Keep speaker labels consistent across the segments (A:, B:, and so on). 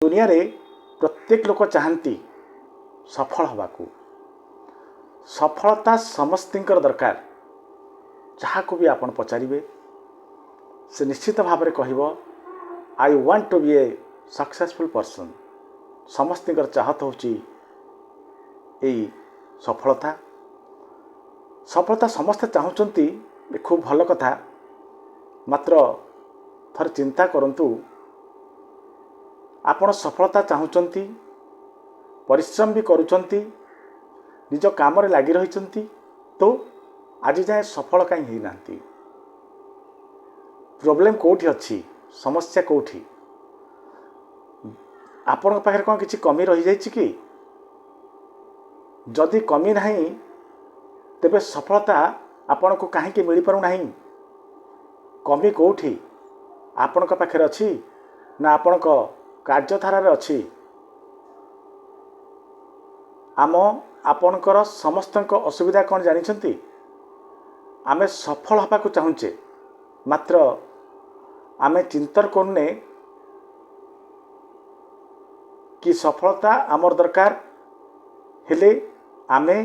A: दुनिया रे प्रत्येक लोक चाहती सफल हवाकू। सफलता समस्तिंकर दरकार। जहाँ को भी आपण पचारिबे से निश्चित भाव में कहब I want to be a successful person. समस्तिंकर चाहत होची एई सफलता। सफलता समस्ते चाहूचंती खूब भल कथा, मात्र थर चिंता करंतु आपण सफलता चाहूचंती, परिश्रम भी करूचंती, निज काम रे लागी रहिचंती, तो आज जाए सफल कहीं ही नांती। प्रॉब्लम कोठी अछि, समस्या कोठी? आपण पाखरे कोन किछि कमी रहि जाइछि कि? जदि कमी नहीं तेबे सफलता आपण को काहे कि मिली पारु नहीं? कमी कोठी आपण पाखरे अछि ना आपण कार्यधारा रे अछि? आपणकर समस्त असुविधा कौन जानिछंती? आमे सफल हवा को चाहूचे, मात्र आमे चिंतन करने कि सफलता आमर दरकार हेले आमे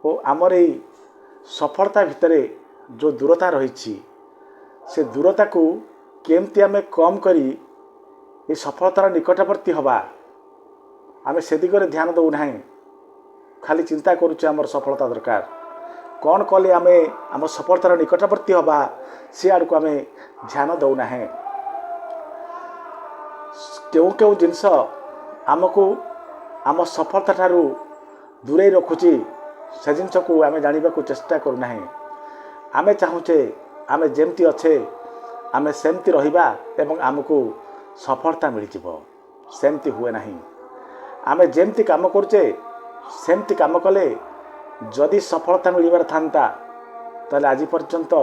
A: ओ आमर ए सफलता भितरे जो दूरता रही से दूरता को केमती आमे कम करी ये सफलतार निकटवर्ती हवा, आमे से दिगरे ध्यान दउ नाही। खाली चिंता करुचे आमर सफलता दरकार, कौन कले आमे आम सफलतार निकटवर्ती हवा से आड़ को आमे ध्यान दउ नाही। केउ केउ जिनस आमको आम सफलता ठारू दूरे रखुची से जिनस को आमे जानिबा को चेष्टा करू नाही। आमे चाहूचे आमे जेमती अच्छे आमे सेमती रहिबा एवं आमको सफलता मिल जिवो, सेमती हुए नहीं। आमे जेमती काम करचे सेमती काम कले जदि सफलता मिलबार थांता ताले आज पर्यंत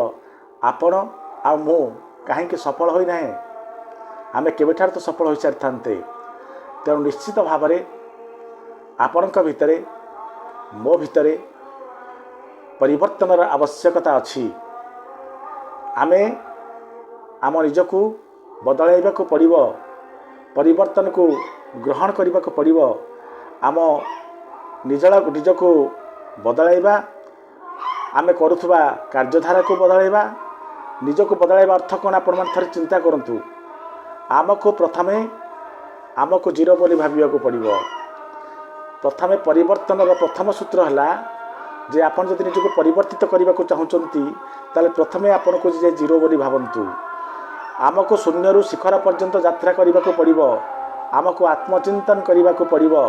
A: आपण आ मु काहेकि सफल होई नाही? आमे केबेठार तो सफल होई सारि थांते। तेणु निश्चित भाव में आपणक भितरे मो भितरे परिवर्तनर आवश्यकता अछि। आमे आम निजको बदलाइबा को पड़िबो, परिवर्तन को ग्रहण करने को पड़िबो। आम निजको बदलाइबा, आमे करुथबा कार्यधारा को बदलाइबा, निजको बदलाइबा अर्थ कौन आपण मन थरे चिंता करंतु। आमको प्रथमे आमको जीरो बोली भाविया को पड़िबो। प्रथमे परिवर्तनर प्रथम सूत्र हला जे आपण जदि निजको परिवर्तित करने को चाहूचंती ताले प्रथमे आपण को जे जीरो बोली भावंतु। आमको शून्यरू शिखर पर्यंत यात्रा करने को पड़िबो। आमको आत्मचिंतन करने को पड़िबो,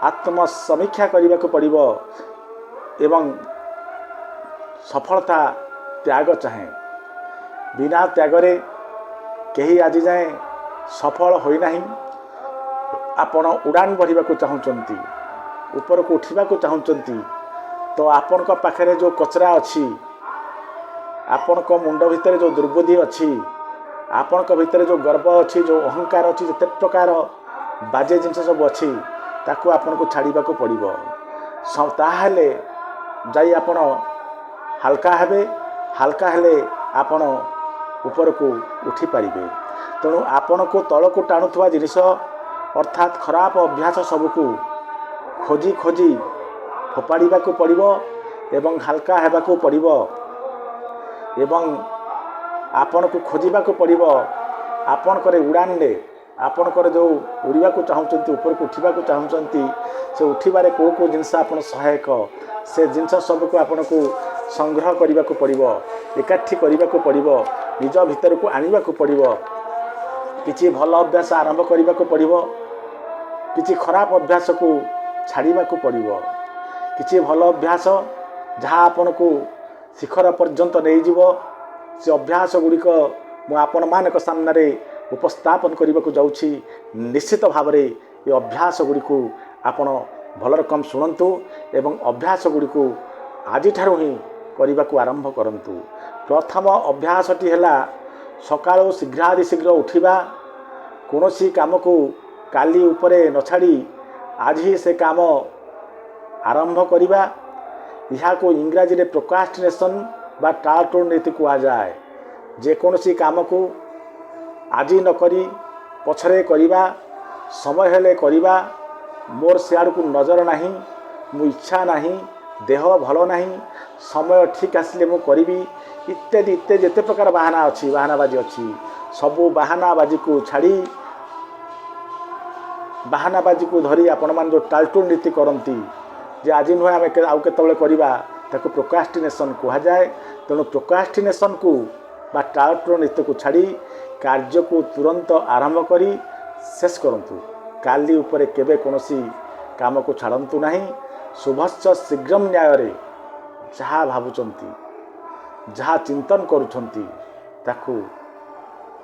A: आत्मसमीक्षा करने को पड़िबो एवं सफलता त्याग चाहे। बिना त्यागरे केही आज जाए सफल होई नहीं। आपण उड़ान बढ़िबा को चाहूचंती, ऊपर को उठिबा को चाहूचंती, तो आपण को पाखरे जो कचरा अछि, आपण को मुंड भितर जो दुर्बुद्धि अछि, आपण को भितर जो गर्व अछि, जो अहंकार अछि, जते प्रकार बाजे जिनस सब अछि ताकू आपण को छाड़ीबा को पड़िबो। ताहेले जाई आपण हल्का हेबे, हल्का हेले आपण ऊपर को उठी पारिबे। तेणु आपण को तल को टाणुथवा जिनिस अर्थात खराब अभ्यास सबको खोजी खोजी फोपाड़ीबा को पड़िबो एवं हल्का हेबा को पड़िबो एवं आपण को खोजिबा को पड़िबो। आपण करे उड़ान ले आपण करे जो उड़ीबा को चाहूचंती, ऊपर को उठिबा को चाहूचंती, से उठिबारे को जिनस आपण सहायक से जिनस सब को आपण को संग्रह करने को पड़िबो, एकाठी करने को पड़िबो, निज भीतर को आनिबा को पड़िबो। किछि भल अभ्यास आरंभ करने को पड़िबो, किछि खराब अभ्यास को छाड़ीबा को पड़िबो। किछि भल अभ्यास जहाँ आपण को शिखर पर्यंत नहीं जीवो, से अभ्यास गुड़िक मु आपण मानक सामने उपस्थापन करने को जाउछि। निश्चित भाव में ये अभ्यास गुड़िक आपण भल रकम शुणु एवं अभ्यास गुड़िक आज ठारू ही करने को आरंभ करंतु। प्रथम अभ्यासटी है सकाळू शीघ्र उठिबा, कौनसी काम को काली उपरे न छाड़ी आज ही से काम आरंभ करिबा। यह को इंग्राजी रे प्रोक्रास्टिनेशन बा टालटोल नीति कहा जाए। जेकोसी काम को आज न करी पछरे करिबा, समय हेले करिबा मोर सियाड़ को नजर नहीं मु इच्छा नहीं देह भल नहीं समय ठीक आसिले मु करिबी इत्यादि इत्यादि जेते प्रकार बाहाना अच्छी बाहानाबाजी अच्छी सबू बाहानाबाजी को छाड़ी बाहानाबाजी को धरी आपण मान जो टालटुल नीति करती जे आज नुहे आम आउ केतबेले करबा ताको प्रोक्रास्टिनेशन कहा जाए। तेणु प्रोक्रास्टिनेशन को बा टालटुल नीति को छाड़ी कार्य को तुरंत आरंभ करी शेष करंतु काली उपरे केबे कोनोसी काम को छाड़ंतु नहीं। शुभश्च शीघ्रम न्याय जहाँ भावुंट जहाँ चिंतन करुछंती ताकू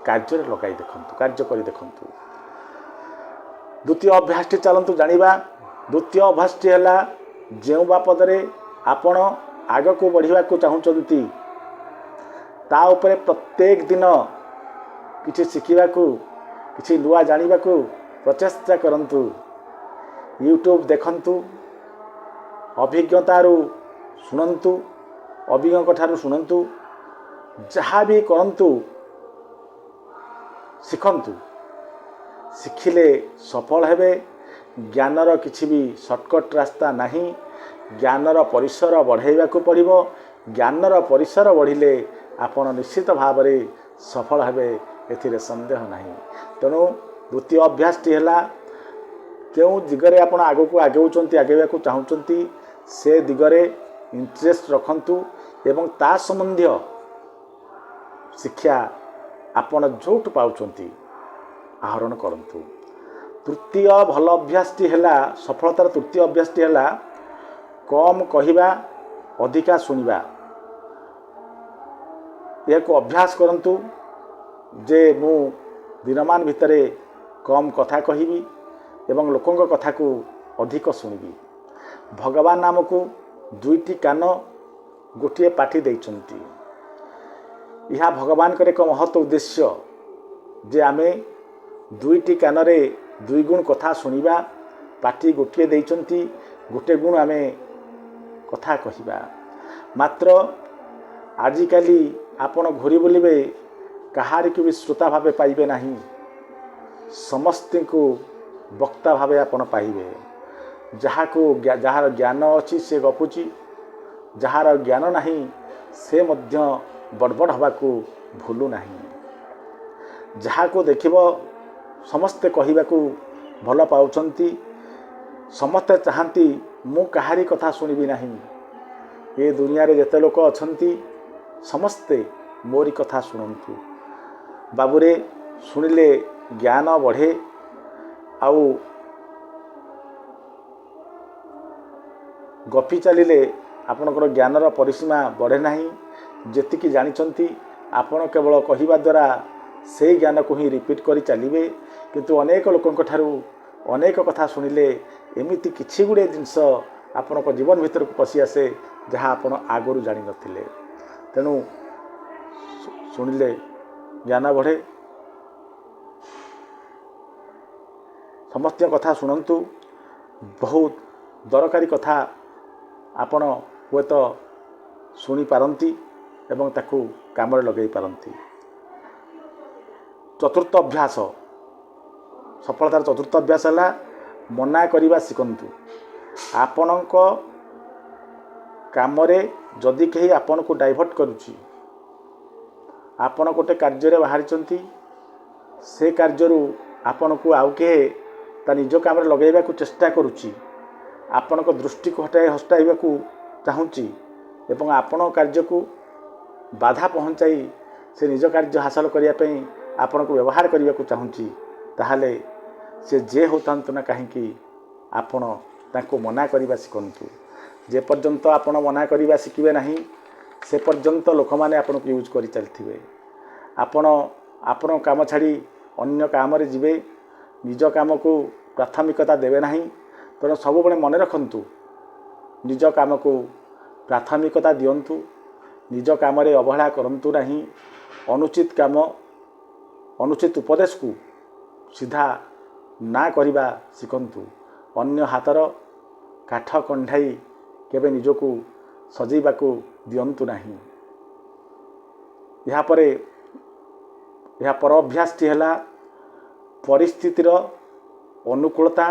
A: कार्य लगाई देखंतु कार्य करी देखंतु। द्वितीय अभ्यास चलतु जानिबा। द्वितीय अभ्यास है जो बापदरे आपण आग को बढ़िया को चाहूँगी ता उपरे प्रत्येक दिन किसी शिखा किसी नुआ जानिबा को प्रचेष्टा करंतु। यूट्यूब देखंतु अभिज्ञतारू शुणंतु अभिज्ञ ठारू शुणंतु जहाँ भी करंतु शिखंतु शिखिले सफल हेबे। ज्ञानर किछि भी शॉर्टकट रास्ता नहीं ज्ञानर परिसर बढ़ाइबा को पड़िबो। ज्ञानर परिसर बढ़िले आपण निश्चित भाव में सफल हेबे एथिरे संदेह नहीं। तेणु द्वितीय अभ्यास टी है क्यों दिगरे आपण आगो को आगेउचंती आगेबा को चाहूचंती से दिगरे इंटरेस्ट रखंतु एवं ता संबंधी शिक्षा आपण जोट पाउचंती आहरण करंतु। तृतीय भल अभ्यास टी है सफलतार तृतीय अभ्यास टी है कम कहिबा अधिका सुनिबा। यह को अभ्यास करंतु जे मु दिनमान भितरे कम कथा कहिबी एवं लोकों कथा को अधिक शुणिबी। भगवान नाम को दुईटी कान गोटे पाटी देइचंती। यह भगवान करे एक महत् उद्देश्य जे आमे दुईटी कान रे दुई गुण कथा शुणिबा। पाटी गोटे देइचंती गोटे गुण आमे कथा कहिबा। मात्र आजिकाली आपण घुरी बुलिबे कहारी को भी श्रोता भावे पाइबे नहीं समस्त को वक्ता भावे आपण पाइबे। जहाँ को जार ज्ञान अच्छी से गपुची जार ज्ञान नहीं से मध्य बड़बड़ हवा को भूलु नहीं। जहाँ को देखिबो समस्ते कहवा को भल पाउचंती समस्ते चाहती मु कहारी कथा शुणिबी नहीं। ये दुनिया रे जेते लोक अछंती समस्ते मोरी कथा शुणंतु। बाबूरे शुणिले ज्ञान बढ़े आउ गपी चलिले आपणकर ज्ञानर परिसीमा बढ़े नहीं। जेतिकी जानिचंती आपण केवल कहिबा द्वारा से ज्ञान को ही रिपीट करी चलिबे किंतु अनेक लोकंक ठारू अनेक कथा शुणिले एमिति किछि गुडे जिंस आपणक जीवन भीतर को पसी आसे जहाँ आपण आगरू जानि नथिले। तेणु शुणिले ज्ञान बढ़े। समस्त कथा शुणंतु बहुत दरकारी कथा आपण हुए तो शुणी पारंती एवं ताकू काम लगे पारंती। चतुर्थ अभ्यास सफलतार चतुर्थ अभ्यास है मना करवा शिखंतु। आपणक काम जदि कहीं आपण को डाइवर्ट करुच्ची आपण गोटे कार्य बाहरी से कार्य आपण को आउ किए ता निज काम लगेगा को चेष्टा करुच्ची आपण दृष्टि को हटाइबा को चाहूँगी एवं आपण कार्य को बाधा पहुँचाई से निज कार्य हासिल करने आपण को व्यवहार करने को चाहूँगी ताहले से जे होता ना कहीं आपण ताको मना करवा शिखंतु। जे पर्यंत आपण मना करवा शिखिबे नहीं से पर्यंत लोक मैंने आपन को यूज कर चलते आपण आपण काम छाड़ी अन्य काम रे जिवे निज काम को प्राथमिकता देवे नहीं। तेणु सब बड़े मन रखंतु निज काम को प्राथमिकता दियंतु निज काम रे अवहेला करंतु नहीं। अनुचित काम अनुचित उपदेश को सीधा ना करवा शिखंतु। अन्य हाथर काठ कंढाई केबे निजको सजैबा को दियंतु नहीं। यहाँ पर अभ्यास टी है परिस्थितिर ଅନୁକୂଳତା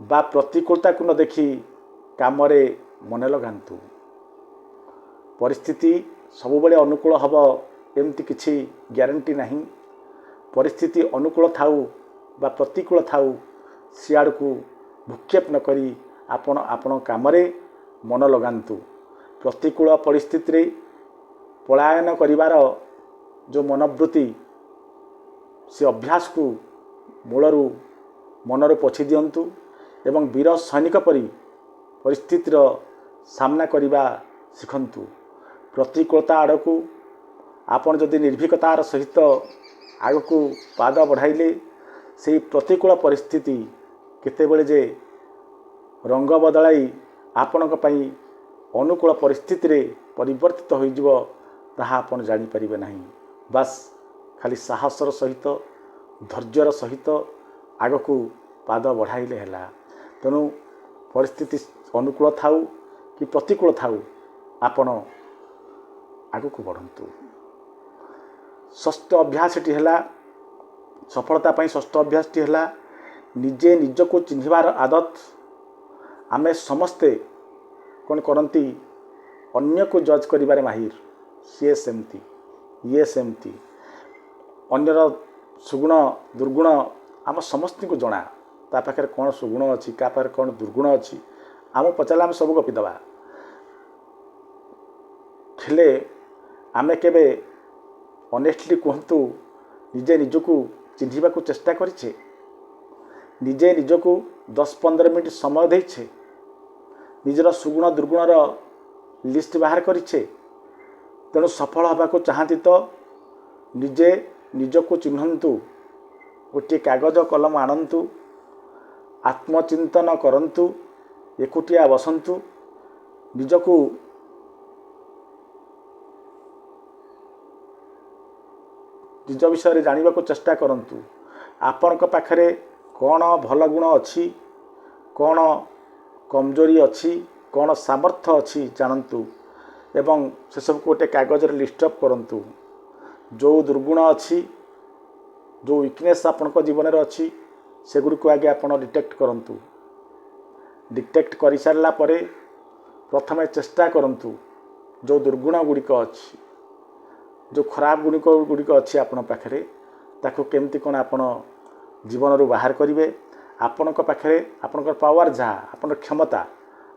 A: ବା ପ୍ରତିକୂଳତାକୁ ନ ଦେଖି କାମରେ ମନେ ଲଗାନ୍ତୁ। ପରିସ୍ଥିତି ସବୁବେଳେ ଅନୁକୂଳ ହେବ ଏମିତି କିଛି ଗ୍ୟାରେଣ୍ଟି ନାହିଁ। ପରିସ୍ଥିତି ଅନୁକୂଳ ଥାଉ ବା ପ୍ରତିକୂଳ ଥାଉ, ସିଆଡ଼କୁ ଭୂକ୍ଷେପ ନ କରି ଆପଣ ଆପଣଙ୍କ କାମରେ ମନ ଲଗାନ୍ତୁ। ପ୍ରତିକୂଳ ପରିସ୍ଥିତିରେ ପଳାୟନ କରିବାର ଯେଉଁ ମନୋବୃତ୍ତି, ସେ ଅଭ୍ୟାସକୁ ମୂଳରୁ ମନରୁ ପୋଛି ଦିଅନ୍ତୁ ଏବଂ ବୀର ସୈନିକ ପରି ପରିସ୍ଥିତିର ସାମ୍ନା କରିବା ଶିଖନ୍ତୁ। ପ୍ରତିକୂଳତା ଆଡ଼କୁ ଆପଣ ଯଦି ନିର୍ଭୀକତାର ସହିତ ଆଗକୁ ପାଦ ବଢ଼ାଇଲେ, ସେହି ପ୍ରତିକୂଳ ପରିସ୍ଥିତି କେତେବେଳେ ଯେ ରଙ୍ଗ ବଦଳାଇ ଆପଣଙ୍କ ପାଇଁ ଅନୁକୂଳ ପରିସ୍ଥିତିରେ ପରିବର୍ତ୍ତିତ ହୋଇଯିବ ତାହା ଆପଣ ଜାଣିପାରିବେ ନାହିଁ। ବାସ୍ ଖାଲି ସାହସର ସହିତ ଧୈର୍ଯ୍ୟର ସହିତ ଆଗକୁ ପାଦ ବଢ଼ାଇଲେ ହେଲା। ତେଣୁ ପରିସ୍ଥିତି ଅନୁକୂଳ ଥାଉ କି ପ୍ରତିକୂଳ ଥାଉ, ଆପଣ ଆଗକୁ ବଢ଼ନ୍ତୁ। ଷଷ୍ଠ ଅଭ୍ୟାସଟି ହେଲା, ସଫଳତା ପାଇଁ ଷଷ୍ଠ ଅଭ୍ୟାସଟି ହେଲା ନିଜେ ନିଜକୁ ଚିହ୍ନିବାର ଆଦତ। ଆମେ ସମସ୍ତେ କ'ଣ କରନ୍ତି, ଅନ୍ୟକୁ ଜଜ୍ କରିବାରେ ମାହିର। ସିଏ ସେମିତି, ଇଏ ସେମିତି। ଅନ୍ୟର ସୁଗୁଣ ଦୁର୍ଗୁଣ ଆମ ସମସ୍ତଙ୍କୁ ଜଣା। ତା ପାଖରେ କ'ଣ ସୁଗୁଣ ଅଛି, କାହା ପାଖରେ କ'ଣ ଦୁର୍ଗୁଣ ଅଛି, ଆମକୁ ପଚାରିଲେ ଆମେ ସବୁ ଗପିଦେବା। ହେଲେ ଆମେ କେବେ ଅନେଷ୍ଟଲି କୁହନ୍ତୁ, ନିଜେ ନିଜକୁ ଚିହ୍ନିବାକୁ ଚେଷ୍ଟା କରିଛେ? ନିଜେ ନିଜକୁ 10-15 ମିନିଟ୍ ସମୟ ଦେଇଛେ? ନିଜର ସୁଗୁଣ ଦୁର୍ଗୁଣର ଲିଷ୍ଟ ବାହାର କରିଛେ? ତେଣୁ ସଫଳ ହେବାକୁ ଚାହାନ୍ତି ତ ନିଜେ ନିଜକୁ ଚିହ୍ନନ୍ତୁ। ଗୋଟିଏ କାଗଜ କଲମ ଆଣନ୍ତୁ, ଆତ୍ମଚିନ୍ତନ କରନ୍ତୁ, ଏକୁଟିଆ ବସନ୍ତୁ, ନିଜକୁ ନିଜ ବିଷୟରେ ଜାଣିବାକୁ ଚେଷ୍ଟା କରନ୍ତୁ। ଆପଣଙ୍କ ପାଖରେ କ'ଣ ଭଲ ଗୁଣ ଅଛି, କ'ଣ କମଜୋରି ଅଛି, କ'ଣ ସାମର୍ଥ୍ୟ ଅଛି ଜାଣନ୍ତୁ ଏବଂ ସେସବୁକୁ ଗୋଟେ କାଗଜରେ ଲିଷ୍ଟ ଅପ୍ କରନ୍ତୁ। ଯେଉଁ ଦୁର୍ଗୁଣ ଅଛି, ଯେଉଁ ୱିକନେସ୍ ଆପଣଙ୍କ ଜୀବନରେ ଅଛି, ସେଗୁଡ଼ିକୁ ଆଗେ ଆପଣ ଡିଟେକ୍ଟ କରନ୍ତୁ। ଡିଟେକ୍ଟ କରିସାରିଲା ପରେ ପ୍ରଥମେ ଚେଷ୍ଟା କରନ୍ତୁ ଯେଉଁ ଦୁର୍ଗୁଣ ଗୁଡ଼ିକ ଅଛି, ଯେଉଁ ଖରାପ ଗୁଡ଼ିକ ଅଛି ଆପଣଙ୍କ ପାଖରେ, ତାକୁ କେମିତି କ'ଣ ଆପଣ ଜୀବନରୁ ବାହାର କରିବେ। ଆପଣଙ୍କ ପାଖରେ ଆପଣଙ୍କର ପାୱାର ଯାହା, ଆପଣଙ୍କର କ୍ଷମତା,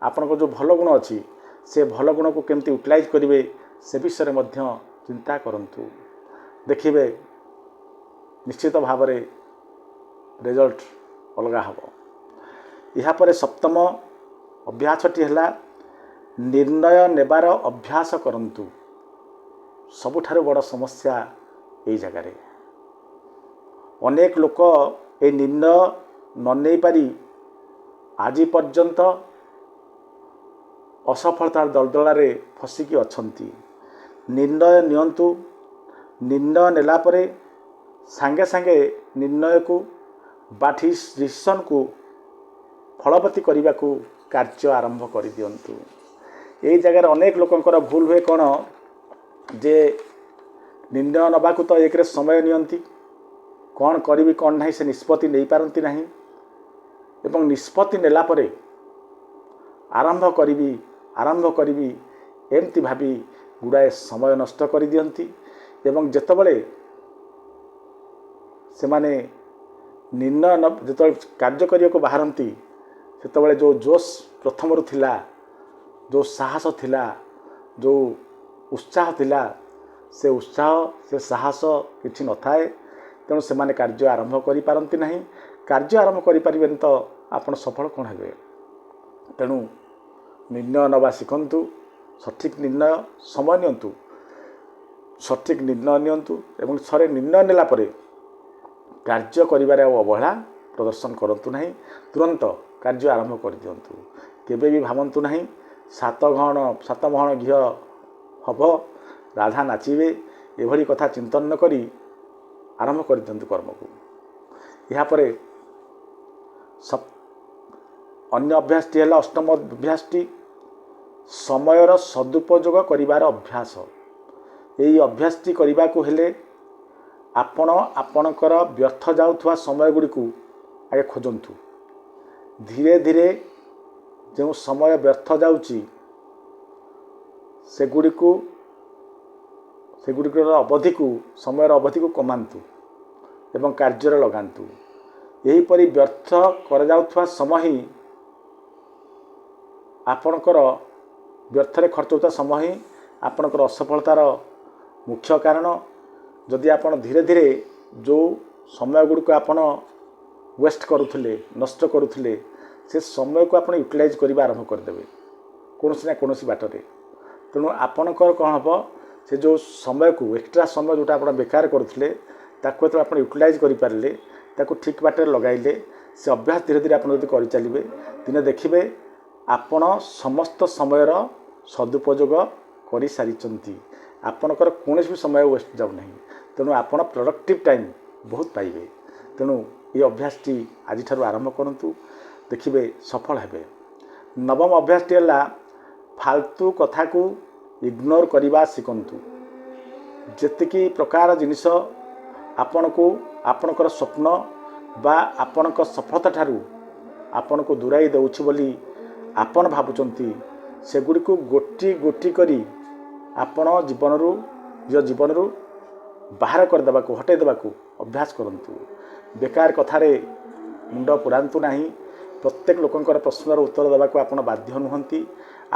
A: ଆପଣଙ୍କର ଯେଉଁ ଭଲ ଗୁଣ ଅଛି, ସେ ଭଲ ଗୁଣକୁ କେମିତି ୟୁଟିଲାଇଜ୍ କରିବେ ସେ ବିଷୟରେ ମଧ୍ୟ ଚିନ୍ତା କରନ୍ତୁ। ଦେଖିବେ ନିଶ୍ଚିତ ଭାବରେ ରେଜଲ୍ଟ ଅଲଗା ହେବ। ଏହାପରେ ସପ୍ତମ ଅଭ୍ୟାସଟି ହେଲା ନିର୍ଣ୍ଣୟ ନେବାର ଅଭ୍ୟାସ କରନ୍ତୁ। ସବୁଠାରୁ ବଡ଼ ସମସ୍ୟା ଏଇ ଜାଗାରେ। ଅନେକ ଲୋକ ଏ ନିର୍ଣ୍ଣୟ ନ ନେଇପାରି ଆଜି ପର୍ଯ୍ୟନ୍ତ ଅସଫଳତାର ଦଳଦଳାରେ ଫସିକି ଅଛନ୍ତି। ନିର୍ଣ୍ଣୟ ନିଅନ୍ତୁ। ନିର୍ଣ୍ଣୟ ନେଲା ପରେ ସାଙ୍ଗେ ସାଙ୍ଗେ ନିର୍ଣ୍ଣୟକୁ ବା ଡିସିସନ୍କୁ ଫଳବତୀ କରିବାକୁ କାର୍ଯ୍ୟ ଆରମ୍ଭ କରିଦିଅନ୍ତୁ। ଏଇ ଜାଗାରେ ଅନେକ ଲୋକଙ୍କର ଭୁଲ ହୁଏ କ'ଣ, ଯେ ନିର୍ଣ୍ଣୟ ନେବାକୁ ତ ଏକରେ ସମୟ ନିଅନ୍ତି, କ'ଣ କରିବି କ'ଣ ନାହିଁ ସେ ନିଷ୍ପତ୍ତି ନେଇପାରନ୍ତି ନାହିଁ ଏବଂ ନିଷ୍ପତ୍ତି ନେଲା ପରେ ଆରମ୍ଭ କରିବି ଏମିତି ଭାବି ଗୁଡ଼ାଏ ସମୟ ନଷ୍ଟ କରିଦିଅନ୍ତି ଏବଂ ଯେତେବେଳେ ସେମାନେ ଯେତେବେଳେ କାର୍ଯ୍ୟ କରିବାକୁ ବାହାରନ୍ତି, ସେତେବେଳେ ଯେଉଁ ଜୋଶ ପ୍ରଥମରୁ ଥିଲା, ଯେଉଁ ସାହସ ଥିଲା, ଯେଉଁ ଉତ୍ସାହ ଥିଲା, ସେ ଉତ୍ସାହ ସେ ସାହସ କିଛି ନଥାଏ। ତେଣୁ ସେମାନେ କାର୍ଯ୍ୟ ଆରମ୍ଭ କରିପାରନ୍ତି ନାହିଁ। କାର୍ଯ୍ୟ ଆରମ୍ଭ କରିପାରିବେନି ତ ଆପଣ ସଫଳ କ'ଣ ହେବେ? ତେଣୁ ନିର୍ଣ୍ଣୟ ନେବା ଶିଖନ୍ତୁ। ସଠିକ୍ ନିର୍ଣ୍ଣୟ, ସମୟ ନିଅନ୍ତୁ, ସଠିକ୍ ନିର୍ଣ୍ଣୟ ନିଅନ୍ତୁ ଏବଂ ଥରେ ନିର୍ଣ୍ଣୟ ନେଲା ପରେ କାର୍ଯ୍ୟ କରିବାରେ ଆଉ ଅବହେଳା ପ୍ରଦର୍ଶନ କରନ୍ତୁ ନାହିଁ। ତୁରନ୍ତ କାର୍ଯ୍ୟ ଆରମ୍ଭ କରିଦିଅନ୍ତୁ। କେବେ ବି ଭାବନ୍ତୁ ନାହିଁ 7 ମହଣ ଘିଅ ହେବ, ରାଧା ନାଚିବେ, ଏଭଳି କଥା ଚିନ୍ତନ ନ କରି ଆରମ୍ଭ କରିଦିଅନ୍ତୁ କର୍ମକୁ। ଏହାପରେ ଅନ୍ୟ ଅଭ୍ୟାସଟି ହେଲା, ଅଷ୍ଟମ ଅଭ୍ୟାସଟି ସମୟର ସଦୁପଯୋଗ କରିବାର ଅଭ୍ୟାସ। ଏହି ଅଭ୍ୟାସଟି କରିବାକୁ ହେଲେ ଆପଣ ଆପଣଙ୍କର ବ୍ୟର୍ଥ ଯାଉଥିବା ସମୟ ଗୁଡ଼ିକୁ ଆଗେ ଖୋଜନ୍ତୁ। ଧୀରେ ଧୀରେ ଯେଉଁ ସମୟ ବ୍ୟର୍ଥ ଯାଉଛି ସେଗୁଡ଼ିକର ଅବଧିକୁ ସମୟର ଅବଧିକୁ କମାନ୍ତୁ ଏବଂ କାର୍ଯ୍ୟରେ ଲଗାନ୍ତୁ। ଏହିପରି ବ୍ୟର୍ଥ କରାଯାଉଥିବା ସମୟ ହିଁ ଆପଣଙ୍କର ବ୍ୟର୍ଥରେ ଖର୍ଚ୍ଚ ହେଉଥିବା ସମୟ ହିଁ ଆପଣଙ୍କର ଅସଫଳତାର ମୁଖ୍ୟ କାରଣ। ଯଦି ଆପଣ ଧୀରେ ଧୀରେ ଯେଉଁ ସମୟ ଗୁଡ଼ିକ ଆପଣ ୱେଷ୍ଟ କରୁଥିଲେ, ନଷ୍ଟ କରୁଥିଲେ, ସେ ସମୟକୁ ଆପଣ ୟୁଟିଲାଇଜ୍ କରିବା ଆରମ୍ଭ କରିଦେବେ କୌଣସି ନା କୌଣସି ବାଟରେ। ତେଣୁ ଆପଣଙ୍କର କ'ଣ ହେବ, ସେ ଯେଉଁ ସମୟକୁ ଏକ୍ସଟ୍ରା ସମୟ ଯେଉଁଟା ଆପଣ ବେକାର କରୁଥିଲେ ତାକୁ ଯେତେବେଳେ ଆପଣ ୟୁଟିଲାଇଜ୍ କରିପାରିଲେ, ତାକୁ ଠିକ୍ ବାଟରେ ଲଗାଇଲେ, ସେ ଅଭ୍ୟାସ ଧୀରେ ଧୀରେ ଆପଣ ଯଦି କରିଚାଲିବେ, ଦିନେ ଦେଖିବେ ଆପଣ ସମସ୍ତ ସମୟର ସଦୁପଯୋଗ କରିସାରିଛନ୍ତି। ଆପଣଙ୍କର କୌଣସି ବି ସମୟ ୱେଷ୍ଟ ଯାଉନାହିଁ। ତେଣୁ ଆପଣ ପ୍ରଡ଼କ୍ଟିଭ୍ ଟାଇମ୍ ବହୁତ ପାଇବେ। ତେଣୁ ଏ ଅଭ୍ୟାସଟି ଆଜିଠାରୁ ଆରମ୍ଭ କରନ୍ତୁ, ଦେଖିବେ ସଫଳ ହେବେ। ନବମ ଅଭ୍ୟାସଟି ହେଲା ଫାଲତୁ କଥାକୁ ଇଗ୍ନୋର କରିବା ଶିଖନ୍ତୁ। ଯେତିକି ପ୍ରକାର ଜିନିଷ ଆପଣଙ୍କୁ ଆପଣଙ୍କର ସ୍ୱପ୍ନ ବା ଆପଣଙ୍କ ସଫଳତା ଠାରୁ ଆପଣଙ୍କୁ ଦୂରାଇ ଦେଉଛି ବୋଲି ଆପଣ ଭାବୁଛନ୍ତି, ସେଗୁଡ଼ିକୁ ଗୋଟି ଗୋଟି କରି ଆପଣ ନିଜ ଜୀବନରୁ ବାହାର କରିଦେବାକୁ, ହଟାଇ ଦେବାକୁ ଅଭ୍ୟାସ କରନ୍ତୁ। ବେକାର କଥାରେ ମୁଣ୍ଡ ପୁରାନ୍ତୁ ନାହିଁ। ପ୍ରତ୍ୟେକ ଲୋକଙ୍କର ପ୍ରଶ୍ନର ଉତ୍ତର ଦେବାକୁ ଆପଣ ବାଧ୍ୟ ନୁହନ୍ତି।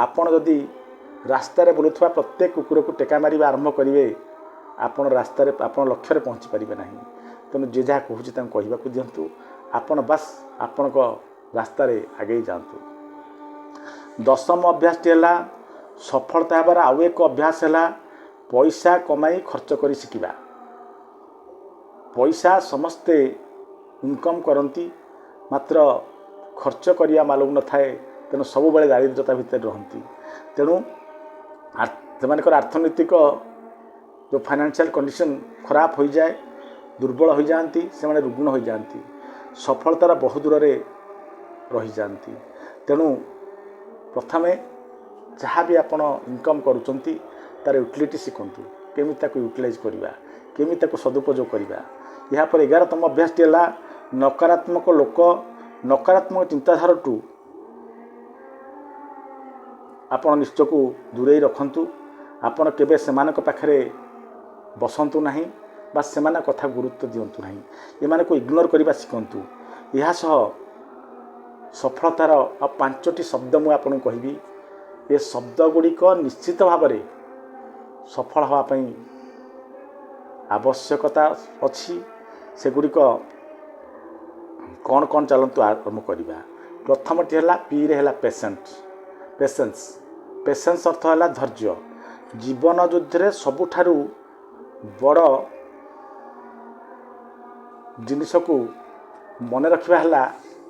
A: ଆପଣ ଯଦି ରାସ୍ତାରେ ବୁଲୁଥିବା ପ୍ରତ୍ୟେକ କୁକୁରକୁ ଟେକା ମାରିବା ଆରମ୍ଭ କରିବେ, ଆପଣ ଲକ୍ଷ୍ୟରେ ପହଞ୍ଚି ପାରିବେ ନାହିଁ। ତେଣୁ ଯିଏ ଯାହା କହୁଛି ତାଙ୍କୁ କହିବାକୁ ଦିଅନ୍ତୁ। ଆପଣ ବାସ୍ ଆପଣଙ୍କ ରାସ୍ତାରେ ଆଗେଇ ଯାଆନ୍ତୁ। ଦଶମ ଅଭ୍ୟାସଟି ହେଲା ସଫଳତା ହେବାର ଆଉ ଏକ ଅଭ୍ୟାସ ହେଲା ପଇସା କମାଇ ଖର୍ଚ୍ଚ କରି ଶିଖିବା। ପଇସା ସମସ୍ତେ ଇନକମ୍ କରନ୍ତି, ମାତ୍ର ଖର୍ଚ୍ଚ କରିବା ମାଲୁମ ନଥାଏ। ତେଣୁ ସବୁବେଳେ ଦାରିଦ୍ର୍ୟତା ଭିତରେ ରହନ୍ତି। ତେଣୁ ସେମାନଙ୍କର ଅର୍ଥନୈତିକ ଯେଉଁ ଫାଇନାନ୍ସିଆଲ କଣ୍ଡିସନ୍ ଖରାପ ହୋଇଯାଏ, ଦୁର୍ବଳ ହୋଇଯାଆନ୍ତି, ସେମାନେ ରୁଗ୍ଣ ହୋଇଯାଆନ୍ତି, ସଫଳତାର ବହୁ ଦୂରରେ ରହିଯାଆନ୍ତି। ତେଣୁ ପ୍ରଥମେ ଯାହା ବି ଆପଣ ଇନକମ୍ କରୁଛନ୍ତି ତା'ର ୟୁଟିଲିଟି ଶିଖନ୍ତୁ। କେମିତି ତାକୁ ୟୁଟିଲାଇଜ୍ କରିବା, କେମିତି ତାକୁ ସଦୁପଯୋଗ କରିବା। ଏହାପରେ 11ତମ ଅଭ୍ୟାସଟି ହେଲା ନକାରାତ୍ମକ ଚିନ୍ତାଧାରାଠୁ ଆପଣ ନିଶ୍ଚୟକୁ ଦୂରେଇ ରଖନ୍ତୁ। ଆପଣ କେବେ ସେମାନଙ୍କ ପାଖରେ ବସନ୍ତୁ ନାହିଁ ବା ସେମାନଙ୍କ କଥା ଗୁରୁତ୍ୱ ଦିଅନ୍ତୁ ନାହିଁ। ଏମାନଙ୍କୁ ଇଗ୍ନୋର କରିବା ଶିଖନ୍ତୁ। ଏହା ସହ ସଫଳତାର ଆଉ 5ଟି ଶବ୍ଦ ମୁଁ ଆପଣଙ୍କୁ କହିବି। ଏ ଶବ୍ଦ ଗୁଡ଼ିକ ନିଶ୍ଚିତ ଭାବରେ ସଫଳ ହେବା ପାଇଁ ଆବଶ୍ୟକତା ଅଛି। ସେଗୁଡ଼ିକ କ'ଣ କ'ଣ ଚାଲନ୍ତୁ ଆରମ୍ଭ କରିବା। ପ୍ରଥମଟି ହେଲା ପିରେ ହେଲା ପେସେନ୍ସ ଅର୍ଥ ହେଲା ଧୈର୍ଯ୍ୟ। ଜୀବନ ଯୁଦ୍ଧରେ ସବୁଠାରୁ ବଡ଼ ଜିନିଷକୁ ମନେ ରଖିବା ହେଲା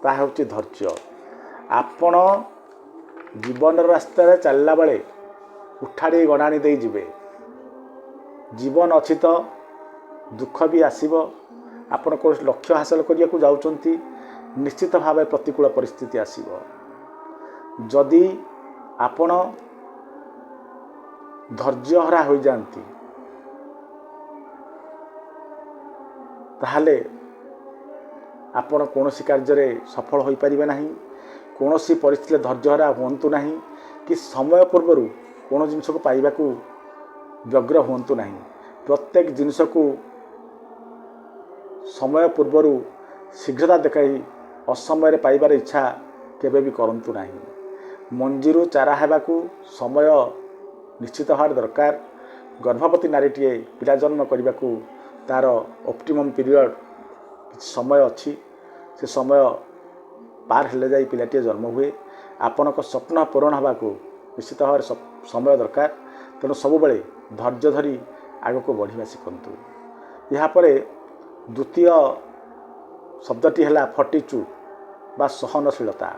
A: ତାହା ହେଉଛି ଧୈର୍ଯ୍ୟ। ଆପଣ ଜୀବନର ରାସ୍ତାରେ ଚାଲିଲା ବେଳେ ଉଠାଣି ଗଡ଼ାଣି ଦେଇ ଯିବେ। ଜୀବନ ଅଛି ତ ଦୁଃଖ ବି ଆସିବ। ଆପଣ କୌଣସି ଲକ୍ଷ୍ୟ ହାସଲ କରିବାକୁ ଯାଉଛନ୍ତି, ନିଶ୍ଚିତ ଭାବେ ପ୍ରତିକୂଳ ପରିସ୍ଥିତି ଆସିବ। ଯଦି ଆପଣ ଧୈର୍ଯ୍ୟହରା ହୋଇଯାଆନ୍ତି, ତାହେଲେ ଆପଣ କୌଣସି କାର୍ଯ୍ୟରେ ସଫଳ ହୋଇପାରିବେ ନାହିଁ। କୌଣସି ପରିସ୍ଥିତିରେ ଧୈର୍ଯ୍ୟହରା ହୁଅନ୍ତୁ ନାହିଁ, କି ସମୟ ପୂର୍ବରୁ କୌଣସି ଜିନିଷକୁ ପାଇବାକୁ ବ୍ୟଗ୍ର ହୁଅନ୍ତୁ ନାହିଁ। ପ୍ରତ୍ୟେକ ଜିନିଷକୁ ସମୟ ପୂର୍ବରୁ ଶୀଘ୍ରତା ଦେଖାଇ ଅସମୟରେ ପାଇବାର ଇଚ୍ଛା କେବେ ବି କରନ୍ତୁ ନାହିଁ। ମଞ୍ଜିରୁ ଚାରା ହେବାକୁ ସମୟ ନିଶ୍ଚିତ ଭାବରେ ଦରକାର। ଗର୍ଭବତୀ ନାରୀଟିଏ ପିଲା ଜନ୍ମ କରିବାକୁ ତା'ର ଅପ୍ଟିମମ୍ ପିରିୟଡ଼ କିଛି ସମୟ ଅଛି। ସେ ସମୟ ପାର ହେଲେ ଯାଇ ପିଲାଟିଏ ଜନ୍ମ ହୁଏ। ଆପଣଙ୍କ ସ୍ୱପ୍ନ ପୂରଣ ହେବାକୁ ନିଶ୍ଚିତ ଭାବରେ ସମୟ ଦରକାର। ତେଣୁ ସବୁବେଳେ ଧୈର୍ଯ୍ୟ ଧରି ଆଗକୁ ବଢ଼ିବା ଶିଖନ୍ତୁ। ଏହାପରେ ଦ୍ୱିତୀୟ ଶବ୍ଦଟି ହେଲା ଫର୍ଟିଚ୍ୟୁଡ୍ ବା ସହନଶୀଳତା।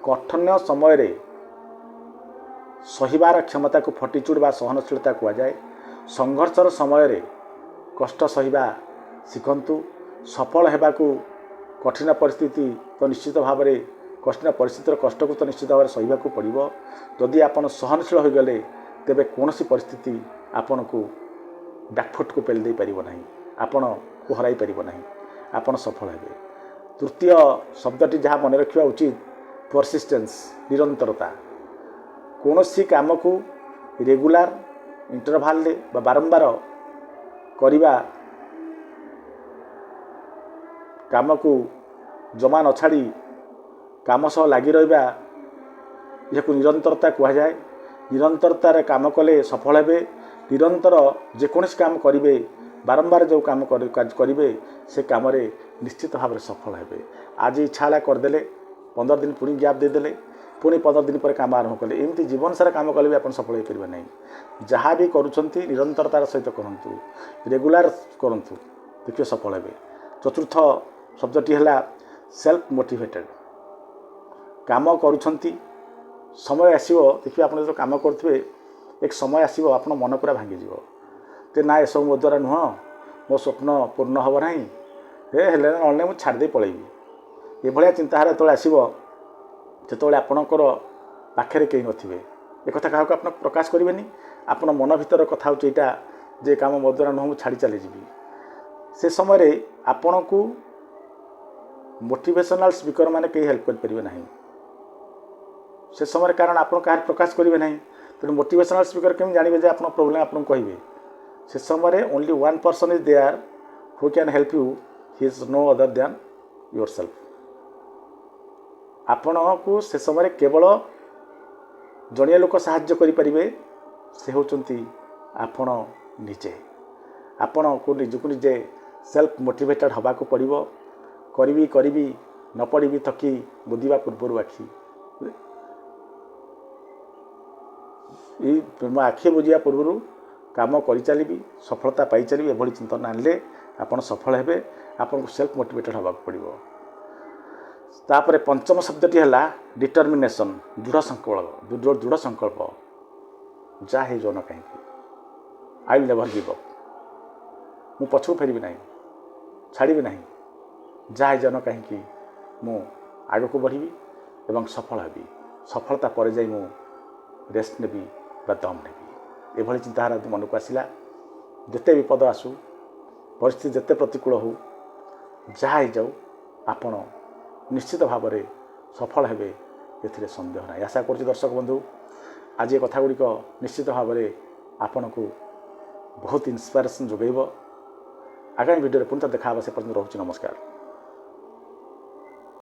A: କଠିନ ସମୟରେ ସହିବାର କ୍ଷମତାକୁ ଫର୍ଟିଚ୍ୟୁଡ୍ ବା ସହନଶୀଳତା କୁହାଯାଏ। ସଂଘର୍ଷର ସମୟରେ କଷ୍ଟ ସହିବା ଶିଖନ୍ତୁ। ସଫଳ ହେବାକୁ କଠିନ ପରିସ୍ଥିତିର କଷ୍ଟକୁ ତ ନିଶ୍ଚିତ ଭାବରେ ସହିବାକୁ ପଡ଼ିବ। ଯଦି ଆପଣ ସହନଶୀଳ ହୋଇଗଲେ, ତେବେ କୌଣସି ପରିସ୍ଥିତି ଆପଣଙ୍କୁ ବ୍ୟାକ୍ଫୁଟକୁ ପେଲି ଦେଇପାରିବ ନାହିଁ, ଆପଣଙ୍କୁ ହରାଇ ପାରିବ ନାହିଁ, ଆପଣ ସଫଳ ହେବେ। तृतीय शब्दटी जहाँ मन रखा उचित परसिस्टेंस निरंतरता कौन सी काम को रेगुलार इंटरभाल बारंबार करवा काम को जमा न छाड़ी काम सह लगी रहा यह निरंतरता कह जाए। निरंतरतार काम कले सफल हे निरंतर जेकोसी काम करेंगे बारंबार जो काम करेंगे से कम निश्चित भाव में सफल हे। आज इच्छा है करदे 15 दिन पुणी गैप देदेले पुणी 15 दिन पर काम आरंभ कले एमती जीवन सारा काम कले भी आप सफल हो पारे ना। जहाँ भी करुँच निरंतरतार सहित करूँ रेगुलार करूँ देखिए सफल हे। चतुर्थ शब्दटी है सेल्फ मोटिवेटेड काम करुँच समय आसो देखिए आप जो कम करुवे एक समय आसो आप मन पूरा भांगीज तो ना सब मो द्वारा नुह मो स्वप्न पूर्ण हम ना हे ना मुझे छाड़दे पलैबी ये चिंताधारा जो आसो जो आपणकर पाखे कहीं नथिबे एक कथा क्या आप प्रकाश करेंगे आप मन भर कथा होटा जे काम मो द्वारा नुह मुझे छाड़ी चली जी से समय आपण को मोटिवेशनल स्पीकर मैंने कहीं हेल्प करेंगे ना से समय कारण आप प्रकाश करेंगे ना तेणु मोटिवेशनल स्पीकर केमी जानवे आप प्रोब्लेम आपको कहे से समय only one person is there who can help you he is no other than yourself आपण को से समय केवल जड़िया लोक साहाय्य करें से होचंती आपण निजे आपण को निजक निजे सेल्फ मोटिवेटेड हवा को पड़ो करी न पड़ी थकी बुझा पूर्वर आखि मो आखि बुझा पूर्व काम कर चली सफलता पाई चली एभली चिंतन आनले आपन सफल हेबे आपन सेल्फ मोटिवेटेड हवा पड़ो। तापर पंचम शब्दटी है डिटर्मिनेशन दृढ़ संकल्प जा है जो न कहीं I will never give up मु पछू फेरबी ना छाड़ी ना जा है जन कहीं मु आग को बढ़ी एवं सफल हेबी सफलता पर जाई मु रेस्ट नेबी बा दम नेबी एभली चिंताधारा मन को आसला जिते विपद आसू परिस्थिति जिते प्रतिकूल हो जहाँ जाऊ आपण निश्चित भाव में सफल हेबे ए सन्देह ना। आशा करुँच दर्शक बंधु आज ये कथा गुड़िक निश्चित भाव में आपण को बहुत इन्स्पिरेसन जोगेब। आगामी वीडियो पुणी देखा से पर्यटन रोचे नमस्कार।